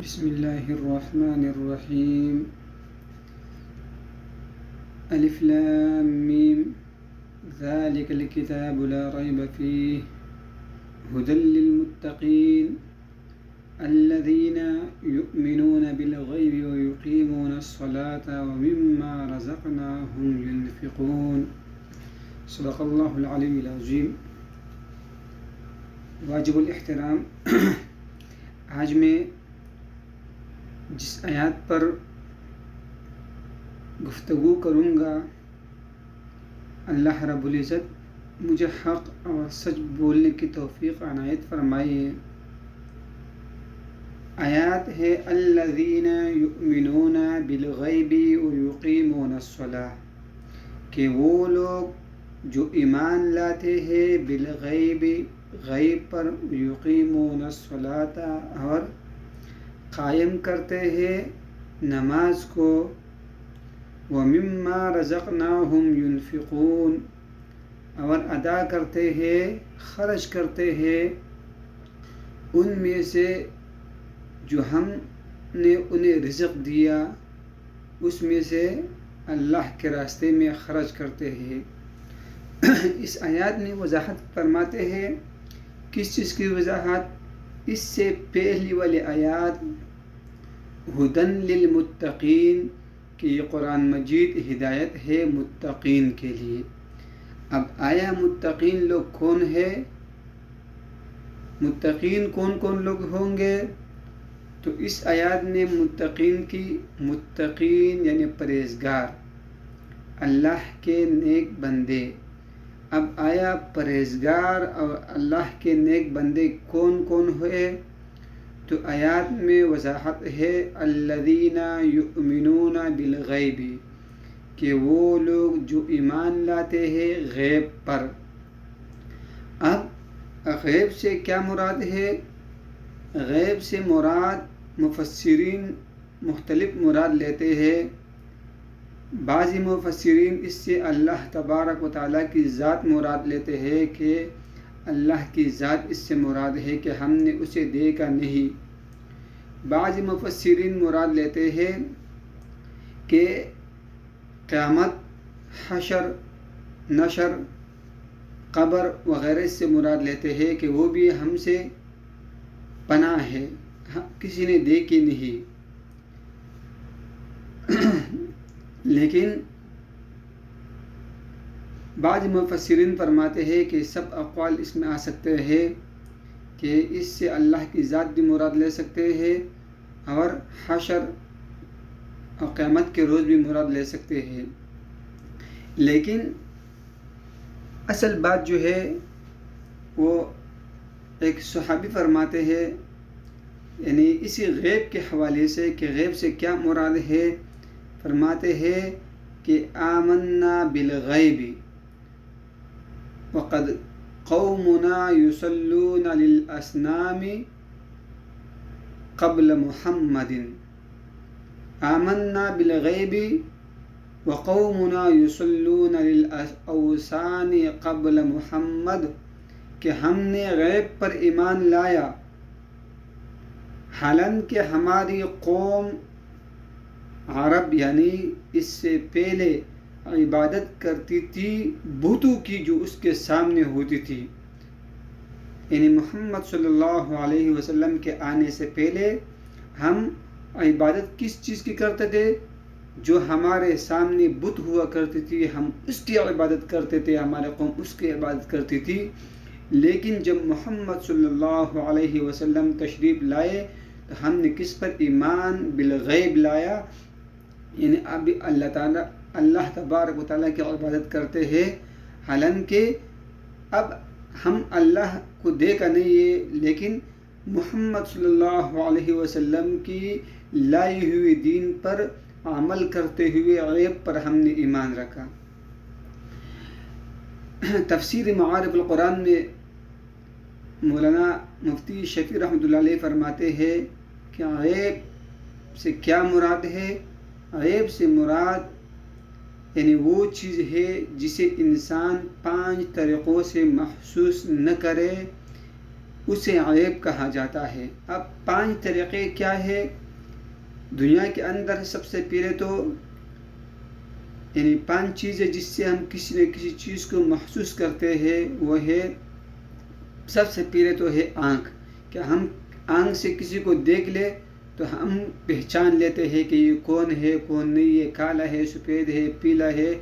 بسم اللہ الرحمن الرحیم الف لام میم ذالک الکتاب لا ریب فیہ ھدی للمتقین الذین یؤمنون بالغیب ویقیمون الصلاة ومما رزقناہم ینفقون۔ صدق اللہ العلی العظیم۔ واجب الاحترام، آج میں جس آیات پر گفتگو کروں گا، اللہ رب العزت مجھے حق اور سچ بولنے کی توفیق عنایت فرمائیے۔ آیات ہے الذین یؤمنون بالغیب ویقیمون الصلاۃ، کہ وہ لوگ جو ایمان لاتے ہیں بالغیب، غیب پر، یقیمون الصلاۃ، اور قائم کرتے ہیں نماز کو، ومما رزقناہم ینفقون، اور ادا کرتے ہیں، خرچ کرتے ہیں ان میں سے جو ہم نے انہیں رزق دیا، اس میں سے اللہ کے راستے میں خرچ کرتے ہیں۔ اس آیات میں وضاحت فرماتے ہیں، کس چیز کی وضاحت؟ اس سے پہلی والی آیات ھدی للمتقین، کہ یہ قرآن مجید ہدایت ہے متقین کے لیے۔ اب آیا متقین لوگ کون ہے؟ متقین کون کون لوگ ہوں گے؟ تو اس آیات نے متقین یعنی پرہیزگار، اللہ کے نیک بندے۔ اب آیا پرہیزگار اور اللہ کے نیک بندے کون کون ہوئے؟ تو آیات میں وضاحت ہے الذین یؤمنون بالغیب، کہ وہ لوگ جو ایمان لاتے ہیں غیب پر۔ اب غیب سے کیا مراد ہے؟ غیب سے مراد مفسرین مختلف مراد لیتے ہیں۔ بعضی مفسرین اس سے اللہ تبارک و تعالیٰ کی ذات مراد لیتے ہیں، کہ اللہ کی ذات اس سے مراد ہے کہ ہم نے اسے دیکھا نہیں۔ بعض مفسرین مراد لیتے ہیں کہ قیامت، حشر، نشر، قبر وغیرہ سے مراد لیتے ہیں کہ وہ بھی ہم سے پناہ ہے، کسی نے دیکھی نہیں۔ لیکن بعض مفسرین فرماتے ہیں کہ سب اقوال اس میں آ سکتے ہیں، کہ اس سے اللہ کی ذات بھی مراد لے سکتے ہیں، اور حشر اور قیامت کے روز بھی مراد لے سکتے ہیں۔ لیکن اصل بات جو ہے وہ ایک صحابی فرماتے ہیں، یعنی اسی غیب کے حوالے سے کہ غیب سے کیا مراد ہے، فرماتے ہیں کہ آمنا بالغیب وقد قومنا یصلون للأصنام قبل محمد۔ آمنا بالغیب وقومنا یصلون للأوثان قبل محمد، کہ ہم نے غیب پر ایمان لایا، حالانکہ ہماری قوم عرب یعنی اس سے پہلے عبادت کرتی تھی بتوں کی جو اس کے سامنے ہوتی تھی۔ یعنی محمد صلی اللہ علیہ وسلم کے آنے سے پہلے ہم عبادت کس چیز کی کرتے تھے؟ جو ہمارے سامنے بت ہوا کرتی تھی، ہم اس کی عبادت کرتے تھے، ہمارے قوم اس کی عبادت کرتی تھی۔ لیکن جب محمد صلی اللہ علیہ وسلم تشریف لائے تو ہم نے کس پر ایمان بالغیب لایا، یعنی اب اللہ تبارک و تعالیٰ کی عبادت کرتے ہیں، حالانکہ اب ہم اللہ کو دیکھا نہیں ہے، لیکن محمد صلی اللہ علیہ وسلم کی لائی ہوئی دین پر عمل کرتے ہوئے غیب پر ہم نے ایمان رکھا۔ تفسیر معارف القرآن میں مولانا مفتی شفیع رحمۃ اللہ علیہ فرماتے ہیں کہ غیب سے کیا مراد ہے؟ غیب سے مراد یعنی وہ چیز ہے جسے انسان 5 طریقوں سے محسوس نہ کرے، اسے عیب کہا جاتا ہے۔ اب 5 طریقے کیا ہے دنیا کے اندر؟ سب سے پہلے تو 5 چیزیں جس سے ہم کسی نہ کسی چیز کو محسوس کرتے ہیں، وہ ہے سب سے پہلے تو ہے آنکھ، کہ ہم آنکھ سے کسی کو دیکھ لے تو ہم پہچان لیتے ہیں کہ یہ کون ہے کون نہیں ہے، کالا ہے سفید ہے پیلا ہے،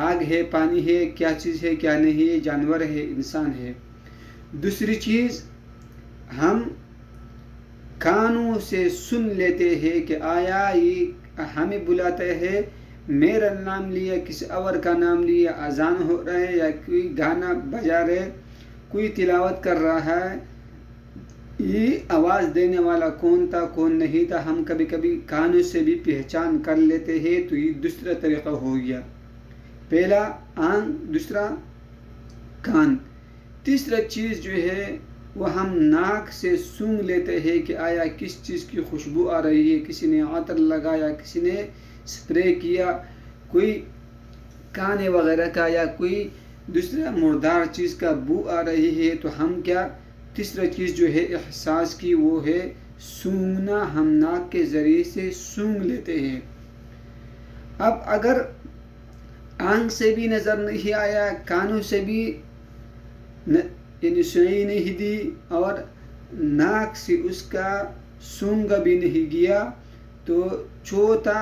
آگ ہے پانی ہے، کیا چیز ہے کیا نہیں ہے، جانور ہے انسان ہے۔ دوسری چیز، ہم کانوں سے سن لیتے ہیں کہ آیا یہ ہمیں بلاتا ہے، میرا نام لیا، کسی اور کا نام لیا، اذان ہو رہا ہے یا کوئی گانا بجا رہے، کوئی تلاوت کر رہا ہے، یہ آواز دینے والا کون تھا کون نہیں تھا، ہم کبھی کبھی کانوں سے بھی پہچان کر لیتے ہیں۔ تو یہ دوسرا طریقہ ہو گیا، پہلا آنکھ، دوسرا کان۔ تیسرا چیز جو ہے وہ ہم ناک سے سونگھ لیتے ہیں کہ آیا کس چیز کی خوشبو آ رہی ہے، کسی نے عطر لگایا، کسی نے سپرے کیا، کوئی کھانے وغیرہ کا یا کوئی دوسرا مردار چیز کا بو آ رہی ہے، تو ہم کیا، تیسرا چیز جو ہے احساس کی، وہ ہے سونگنا، ہم ناک کے ذریعے سے سونگھ لیتے ہیں۔ اب اگر آنکھ سے بھی نظر نہیں آیا، کانوں سے بھی یعنی سنائی نہیں دی، اور ناک سے اس کا سونگا بھی نہیں گیا، تو چوتھا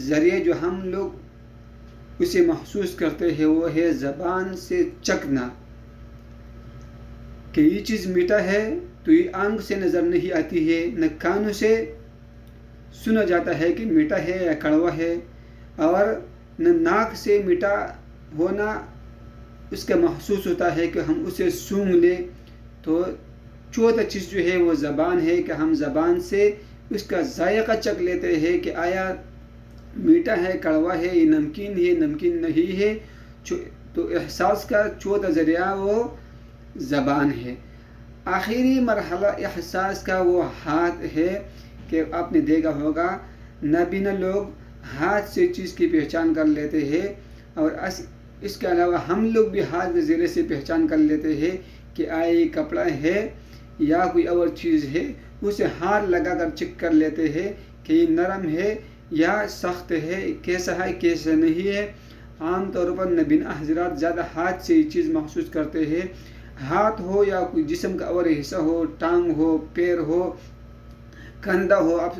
ذریعہ جو ہم لوگ اسے محسوس کرتے ہیں وہ ہے زبان سے چکھنا، کہ یہ چیز میٹھا ہے تو یہ آنکھ سے نظر نہیں آتی ہے، نہ کانوں سے سنا جاتا ہے کہ میٹھا ہے یا کڑوا ہے، اور نہ ناک سے میٹھا ہونا اس کا محسوس ہوتا ہے کہ ہم اسے سونگھ لیں۔ تو چوتھا چیز جو ہے وہ زبان ہے، کہ ہم زبان سے اس کا ذائقہ چکھ لیتے ہیں کہ آیا میٹھا ہے کڑوا ہے، یہ نمکین ہے نمکین نہیں ہے۔ تو احساس کا چوتھا ذریعہ وہ زبان ہے۔ آخری مرحلہ احساس کا وہ ہاتھ ہے، کہ آپ نے دیکھا ہوگا نابینا لوگ ہاتھ سے چیز کی پہچان کر لیتے ہیں، اور اس کے علاوہ ہم لوگ بھی ہاتھ کے ذریعے سے پہچان کر لیتے ہیں کہ آیا یہ کپڑا ہے یا کوئی اور چیز ہے، اسے ہاتھ لگا کر چیک کر لیتے ہیں کہ یہ نرم ہے یا سخت ہے، کیسا ہے کیسا نہیں ہے۔ عام طور پر نابینا حضرات زیادہ ہاتھ سے یہ چیز محسوس کرتے ہیں، ہاتھ ہو یا کوئی جسم کا اور حصہ ہو، ٹانگ ہو، پیر ہو، کندھا ہو۔ اب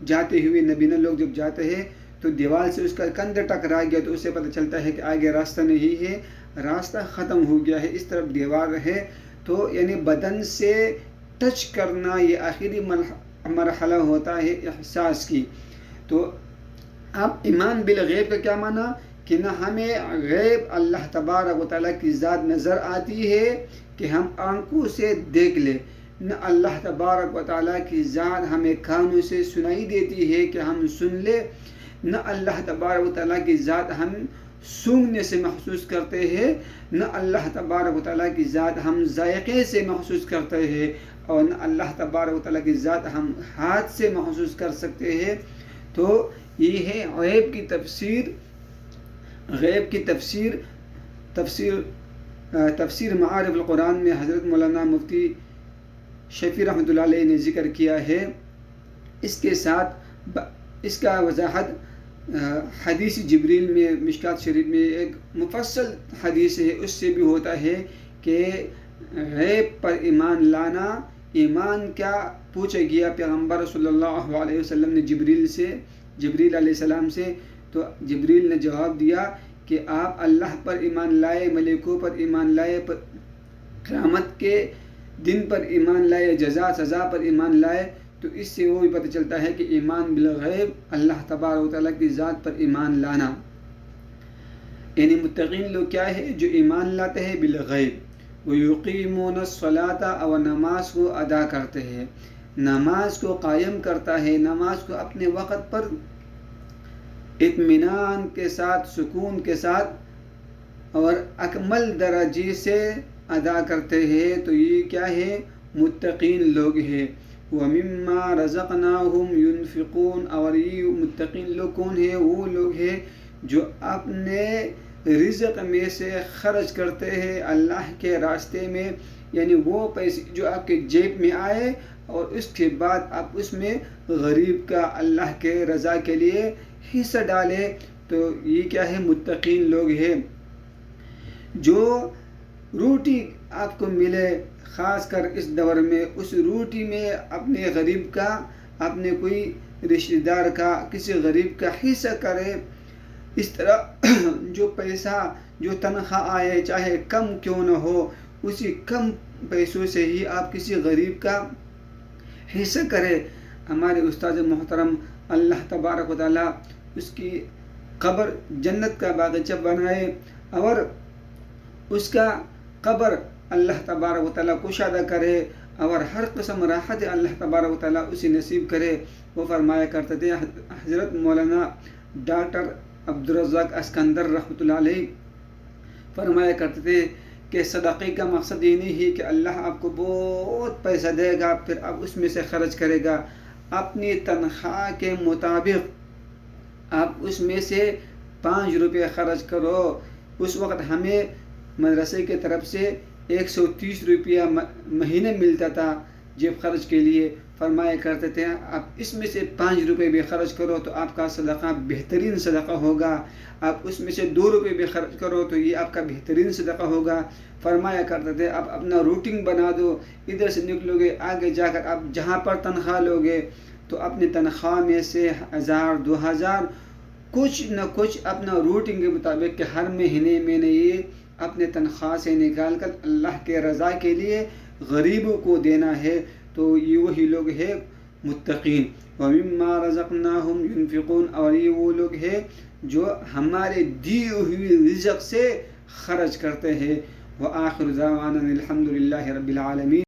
جاتے ہوئے نابینا لوگ جب جاتے ہیں تو دیوار سے اس کا کندھا ٹکرا گیا تو اسے پتہ چلتا ہے کہ آگے راستہ نہیں ہے، راستہ ختم ہو گیا ہے، اس طرف دیوار ہے۔ تو یعنی بدن سے ٹچ کرنا یہ آخری مرحلہ ہوتا ہے احساس کی۔ تو اب ایمان بالغیب کا کیا معنی؟ کہ نہ ہمیں غیب اللہ تبارک و تعالیٰ کی ذات نظر آتی ہے کہ ہم آنکھوں سے دیکھ لیں، نہ اللہ تبارک و تعالیٰ کی ذات ہمیں کانوں سے سنائی دیتی ہے کہ ہم سن لیں، نہ اللہ تبارک و تعالیٰ کی ذات ہم سونگھنے سے محسوس کرتے ہیں، نہ اللہ تبارک و تعالیٰ کی ذات ہم ذائقے سے محسوس کرتے ہیں، اور نہ اللہ تبارک و تعالیٰ کی ذات ہم ہاتھ سے محسوس کر سکتے ہیں۔ تو یہ ہے غیب کی تفسیر۔ غیب کی تفسیر معارف القرآن میں حضرت مولانا مفتی شفیع رحمۃ اللہ علیہ نے ذکر کیا ہے۔ اس کے ساتھ اس کا وضاحت حدیث جبریل میں مشکات شریف میں ایک مفصل حدیث ہے، اس سے بھی ہوتا ہے کہ غیب پر ایمان لانا، ایمان کیا پوچھا گیا پیغمبر صلی اللہ علیہ وسلم نے جبریل علیہ السلام سے، تو جبریل نے جواب دیا کہ آپ اللہ پر ایمان لائے، ملائکوں پر ایمان لائے، قیامت کے دن پر ایمان لائے، جزا سزا پر ایمان لائے۔ تو اس سے وہ بھی پتہ چلتا ہے کہ ایمان بالغیب، اللہ تبارک و تعالیٰ کی ذات پر ایمان لانا، یعنی متقین لوگ کیا ہے؟ جو ایمان لاتے ہیں بالغیب، وَيُقِيمُونَ الصَّلَاةَ، اور نماز کو ادا کرتے ہیں، نماز کو قائم کرتا ہے، نماز کو اپنے وقت پر اطمینان کے ساتھ، سکون کے ساتھ اور اکمل درجے سے ادا کرتے ہیں، تو یہ کیا ہے؟ متقین لوگ ہیں۔ وَمِمَّا رَزَقْنَاهُمْ يُنْفِقُونَ، اور یہ متقین لوگ کون ہیں؟ وہ لوگ ہیں جو اپنے رزق میں سے خرچ کرتے ہیں اللہ کے راستے میں، یعنی وہ پیسے جو آپ کے جیب میں آئے اور اس کے بعد آپ اس میں غریب کا اللہ کے رضا کے لیے حصہ ڈالے، تو یہ کیا ہے؟ متقین لوگ ہیں۔ جو روٹی آپ کو ملے خاص کر اس دور میں، اس روٹی میں اپنے غریب کا، اپنے کوئی رشتہ دار کا، کسی غریب کا حصہ کرے۔ اس طرح جو پیسہ، جو تنخواہ آئے چاہے کم کیوں نہ ہو، اسی کم پیسوں سے ہی آپ کسی غریب کا حصہ کرے۔ ہمارے استاد محترم اللہ تبارک و تعالیٰ اس کی قبر جنت کا باغیچہ بنائے اور اس کا قبر اللہ تبارک و تعالیٰ کشادہ کرے اور ہر قسم راحت اللہ تبارک و تعالیٰ اسے نصیب کرے۔ وہ فرمایا کرتے تھے حضرت مولانا ڈاکٹر عبدالرزاق اسکندر رحمۃ اللہ علیہ فرمایا کرتے تھے کہ صدقے کا مقصد یہ نہیں ہے کہ اللہ آپ کو بہت پیسہ دے گا پھر آپ اس میں سے خرچ کرے گا۔ اپنی تنخواہ کے مطابق آپ اس میں سے 5 روپے خرچ کرو۔ اس وقت ہمیں مدرسے کی طرف سے 130 روپیہ مہینے ملتا تھا جیب خرچ کے لیے۔ فرمایا کرتے تھے آپ اس میں سے 5 روپے بھی خرچ کرو تو آپ کا صدقہ بہترین صدقہ ہوگا، آپ اس میں سے 2 روپے بھی خرچ کرو تو یہ آپ کا بہترین صدقہ ہوگا۔ فرمایا کرتے تھے آپ اپنا روٹین بنا دو، ادھر سے نکلو گے آگے جا کر آپ جہاں پر تنخواہ لوگے تو اپنی تنخواہ میں سے 1000 2000 کچھ نہ کچھ اپنا روٹین کے مطابق کہ ہر مہینے میں نے یہ اپنے تنخواہ سے نکال کر اللہ کے رضا کے لیے غریبوں کو دینا ہے، تو یہ وہی لوگ ہیں متقین۔ وَمِمَّا رَزَقْنَاهُمْ يُنْفِقُونَ، اور یہ وہ لوگ ہیں جو ہمارے دی ہوئی رزق سے خرچ کرتے ہیں۔ وآخر دعوانا الحمد للہ رب العالمین۔